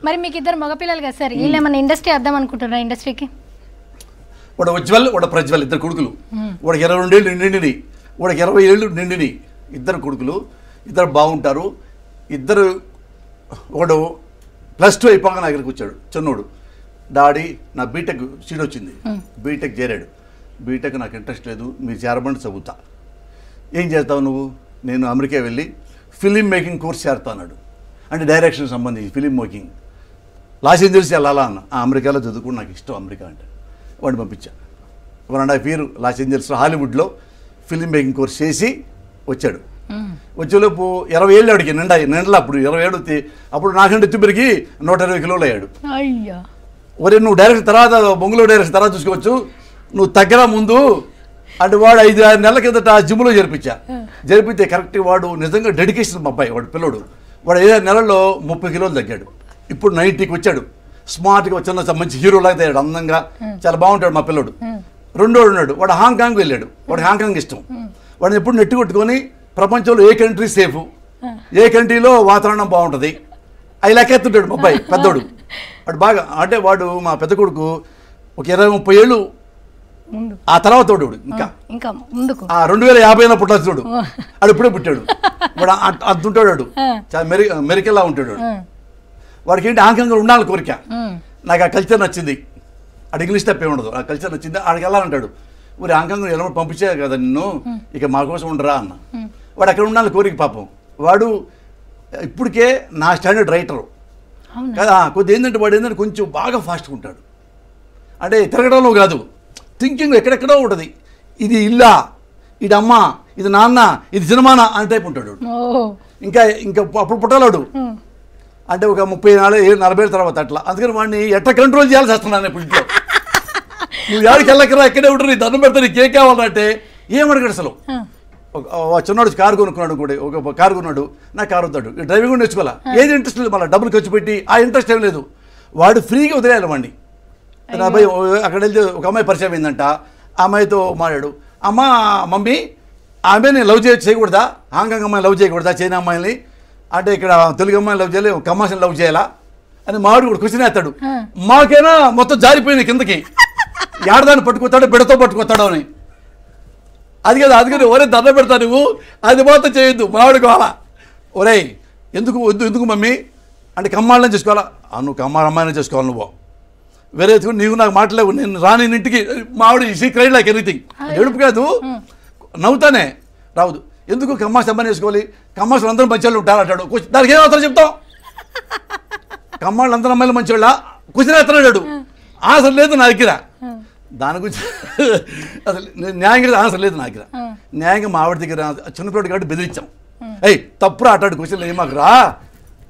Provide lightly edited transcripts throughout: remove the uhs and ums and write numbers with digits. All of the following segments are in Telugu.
మరి మీకు ఇద్దరు మగపిల్లలు కదా సార్, వీళ్ళు ఏమన్నా ఇండస్ట్రీ వద్దాం అనుకుంటున్నారా? ఇండస్ట్రీకి వాడు ఉజ్వల్ వాడు ప్రజ్వల్ ఇద్దరు కొడుకులు. వాడికి 22 ఏళ్ళు నిండిని, వాడికి 20 ఏళ్ళు నిండిని. ఇద్దరు కొడుకులు, ఇద్దరు బాగుంటారు. ఇద్దరు వాడు +2 అయిపోగా నా దగ్గరికి వచ్చాడు చిన్నోడు. డాడీ నా బీటెక్ సీట్ వచ్చింది, బీటెక్ చేరాడు. బీటెక్ నాకు ఇంట్రెస్ట్ లేదు, మీరు చేరబండి చదువుతా. ఏం చేస్తావు నువ్వు? నేను అమెరికా వెళ్ళి ఫిలిం మేకింగ్ కోర్స్ చేరుతా అన్నాడు. అంటే డైరెక్షన్ సంబంధించి ఫిలిం మేకింగ్. లాస్ ఏంజల్స్ వెళ్ళాలా అన్న. అమెరికాలో చదువుకుని నాకు ఇష్టం అమెరికా అంటే. వాడిని పంపించా. 1.5 years లాస్ ఏంజల్స్లో హాలీవుడ్లో ఫిలిం మేకింగ్ కోర్స్ చేసి వచ్చాడు. వచ్చేలోపు 20 ఏళ్ళు వాడికి నిండలా. అప్పుడు 20 ఏళ్ళు అప్పుడు నాకంటే ఎత్తు పెరిగి 120 కిలోలు అయ్యాడు. ఒరే నువ్వు డైరెక్షన్ తర్వాత బొంగులో డైరెక్షన్ తర్వాత చూసుకోవచ్చు, నువ్వు తగ్గరా ముందు అంటే వాడు 5-6 నెలల కిందట జిమ్లో జరిపితే కరెక్ట్. వాడు నిజంగా డెడికేషన్ మా అబ్బాయి. వాడు పిల్లోడు వాడు 5 నెలల్లో 30 కిలోలు తగ్గాడు. ఇప్పుడు 90కి వచ్చాడు. స్మార్ట్గా వచ్చిన మంచి హీరోలాగా తయాడు, అందంగా చాలా బాగుంటాడు మా పిల్లోడు. రెండోడు ఉన్నాడు, వాడు హాంకాంగ్ వెళ్ళాడు. వాడు హాంకాంగ్ ఇష్టం. వాడిని ఎప్పుడు నెట్టు కొట్టుకొని ప్రపంచంలో ఏ కంట్రీ సేఫ్, ఏ కంట్రీలో వాతావరణం బాగుంటుంది అవి లెక్కెత్తుంటాడు మా అబ్బాయి పెద్దోడు. వాడు బాగా అంటే వాడు మా పెద్ద కొడుకు ఒక 20-30 ఏళ్ళు ఆ తర్వాత వాడు ఇంకా 2050 పుట్టాల్సి చూడు. వాడు ఇప్పుడే పుట్టాడు. వాడు అంతుంటాడు. వాడు చాలా మెరికల్లా ఉంటాడు. వాడికి ఏంటి హాంకాంగ్లో ఉండాలి కోరిక. నాకు ఆ కల్చర్ నచ్చింది. అటు ఇంగ్లీష్ తప్పే ఉండదు. ఆ కల్చర్ నచ్చింది. ఆడికి వెళ్ళాలంటాడు. ఊరి హాంకాంగ్ ఎలా పంపించే కదా నిన్ను, ఇక మా కోసం ఉండరా అన్న. వాడు అక్కడ ఉండాలి కోరిక పాపం. వాడు ఇప్పటికే నా స్టాండర్డ్ రైటరు కదా. కొద్ది ఏంటంటే వాడు ఏంటంటే కొంచెం బాగా ఫాస్ట్గా ఉంటాడు. అంటే తిరగడంలో కాదు, థింకింగ్ ఎక్కడెక్కడో ఉంటుంది. ఇది ఇల్లా, ఇది అమ్మ, ఇది నాన్న, ఇది సినిమానా అని టైప్ ఉంటాడు. ఇంకా ఇంకా అప్పుడు పుట్టలాడు అంటే ఒక 30-40 ఏళ్ళ తర్వాత అట్లా. అందుకని వాడిని ఎట్లా కంట్రోల్ చేయాల్సి వస్తున్నాను ఇప్పుడు ఇంట్లో. నువ్వు ఎవరికి వెళ్ళకరా, ఎక్కడే ఉంటారు, నీ దండం పెడతా, నీకు ఏం కావాలంటే ఏమడగడు అసలు. చిన్నవాడు కారు కొనుక్కున్నాడు కూడా, ఒక కారు కొన్నాడు. నా కారు వద్దాడు, డ్రైవింగ్ కూడా నేర్చుకోవాలా. ఏది ఇంట్రెస్ట్ లేదు, మళ్ళీ డబ్బులు ఖర్చు పెట్టి ఆ ఇంట్రెస్ట్ ఏం లేదు. వాడు ఫ్రీగా వదిలేయాలి వాడిని. నా అబ్బాయి అక్కడ వెళ్తే ఒక అమ్మాయి పరిచయం అయిందంట. ఆ అమ్మాయితో మాట్లాడు, అమ్మ మమ్మీ ఆ అమ్మాయి నేను లవ్ చేయకూడదా, హాంకాంగ్ అమ్మాయిని లవ్ చేయకూడదా, చైనా అమ్మాయిని అంటే ఇక్కడ తెలుగు అమ్మాయిని లవ్ చేయాలి, కమాషన్ లవ్ చేయాలా అని మావాడు కూడా క్వశ్చన్ వేస్తాడు. మాకైనా మొత్తం జారిపోయింది కిందకి, ఏడదాన్ని పట్టుకొస్తాడో బిడతో పట్టుకొస్తాడో అని. అది కదా, అది కదా ఒరే దండ పెడతా నువ్వు అది మాత్రం చేయొద్దు. మావాడికి వాళ్ళ ఒరే ఎందుకు మమ్మీ అంటే కమ్మాళ్ళని చేసుకోవాలా. నువ్వు కమ్మాళ్ళ అమ్మాయిని చేసుకోవాలి, నువ్వు వేరే నీవు నాకు మాట్లాడలేవు, నేను రాని ఇంటికి. మావిడ షీ క్రైడ్ లైక్ ఎనీథింగ్. ఏడుపు కాదు, నవ్వుతానే రావద్దు. ఎందుకు కమ్మాస్ అమ్మాయిని వేసుకోవాలి, కమ్మాసులు అందరూ మంచి వాళ్ళు ఉంటారు అంటాడు. దానికి ఏం అవసరం చెప్తాం? కమ్మాళ్ళు అందరూ అమ్మాయిలు మంచి వాళ్ళ క్వశ్చన్ వేస్తున్నాడు. ఆన్సర్ లేదు నా దగ్గర. దాని గురించి అసలు న్యాయంగా ఆన్సర్ లేదు నా దగ్గర. న్యాయంగా మా ఆవిడ దగ్గర చిన్నపిల్లడు కాబట్టి బెదిరించాం. తప్పురా అట్టాడు క్వశ్చన్లు ఏమాకు రా,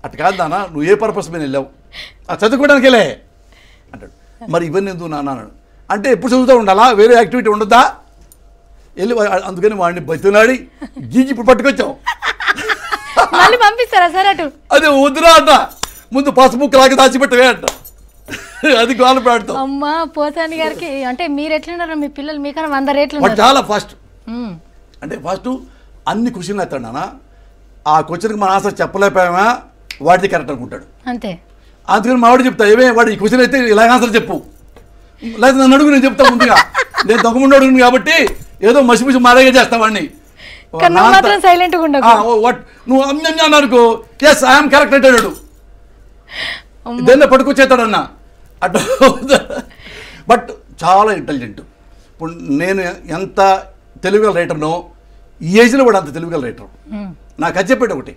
అటు కాదు నాన్న, నువ్వు ఏ పర్పస్ మీద వెళ్ళావు, చదువుకోవడానికి వెళ్ళే అంటాడు. మరి ఇవన్నీ ఎందుకు నాన్న అంటే ఎప్పుడు చదువుతూ ఉండాలా, వేరే యాక్టివిటీ ఉండద్దా వెళ్ళి. అందుకని వాడిని బతిలాడి గీకి ఇప్పుడు పట్టుకొచ్చాం. పంపిస్తారా సార్ అటు? అదే వద్దురా అంట, ముందు పసుపు లాగా దాచిపెట్టవే అంట. అది గోలు పెడతాం. అమ్మా పోసాని గారికి అంటే మీరు ఎట్లున్నారో మీ పిల్లలు మీకన్నా 100 రేట్లు చాలా ఫాస్ట్. అంటే ఫస్ట్ అన్ని క్వశ్చన్లు వేస్తాడు నాన్న. ఆ క్వశ్చన్కి మన ఆన్సర్ చెప్పలేకపోయామా వాడిది కరెక్ట్ అనుకుంటాడు అంతే. అందుకని మా వాడు చెప్తా, ఏమే వాడు ఈ క్వశ్చన్ అయితే ఇలా ఆన్సర్ చెప్పు, లేదా నన్ను అడుగు నేను చెప్తా ముందుగా. నేను దొంగముండి అడుగును కాబట్టి ఏదో మసి మారేగా చేస్తా వాడిని. నువ్వు అన్నీ అనుకో, ఎస్ ఐఎమ్ కరెక్ట్ అంటాడు. దేన్ని పట్టుకొచ్చేస్తాడన్న అట్లా. బట్ చాలా ఇంటెలిజెంట్. ఇప్పుడు నేను ఎంత తెలుగుగల రైటర్నో ఈ ఏజ్లో కూడా అంత తెలుగుగల రైటర్. నాకు అది చెప్పాడు ఒకటి,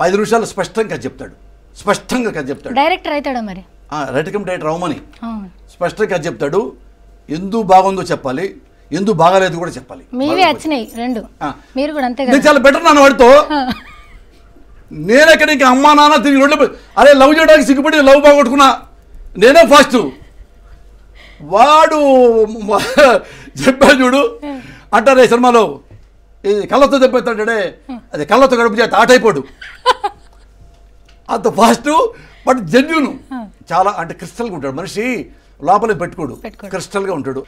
5 నిమిషాలు స్పష్టంగా కథ చెప్తాడు. స్పష్టంగా కథ చెప్తాడు. డైరెక్టర్ అవుతాడా మరి? డైరెక్టర్ అవమని స్పష్టంగా కథ చెప్తాడు. ఎందుకు బాగుందో చెప్పాలి, ఎందుకు బాగాలేదు కూడా చెప్పాలి. మీవే వచ్చినాయి రెండు, మీరు కూడా అంతే. నేను చాలా బెటర్ నాన్న వాడితో. నేనెక్కడ ఇంకా అమ్మా నాన్న తిరిగి రెండు అరే లవ్ చేయడానికి సిగ్గుపడి లవ్ బాగొట్టుకున్నా, నేనే ఫస్ట్. వాడు చెప్పాడు చూడు అంటారే సినిమాలో, కళ్ళతో చెప్పేస్తాడే, అది కళ్ళతో గడుపు చేస్తే ఆట అయిపోడు. అంత ఫాస్ట్ బట్ జెన్యూన్. చాలా అంటే క్రిస్టల్గా ఉంటాడు మనిషి, లోపలే పెట్టుకోడు, క్రిస్టల్గా ఉంటాడు.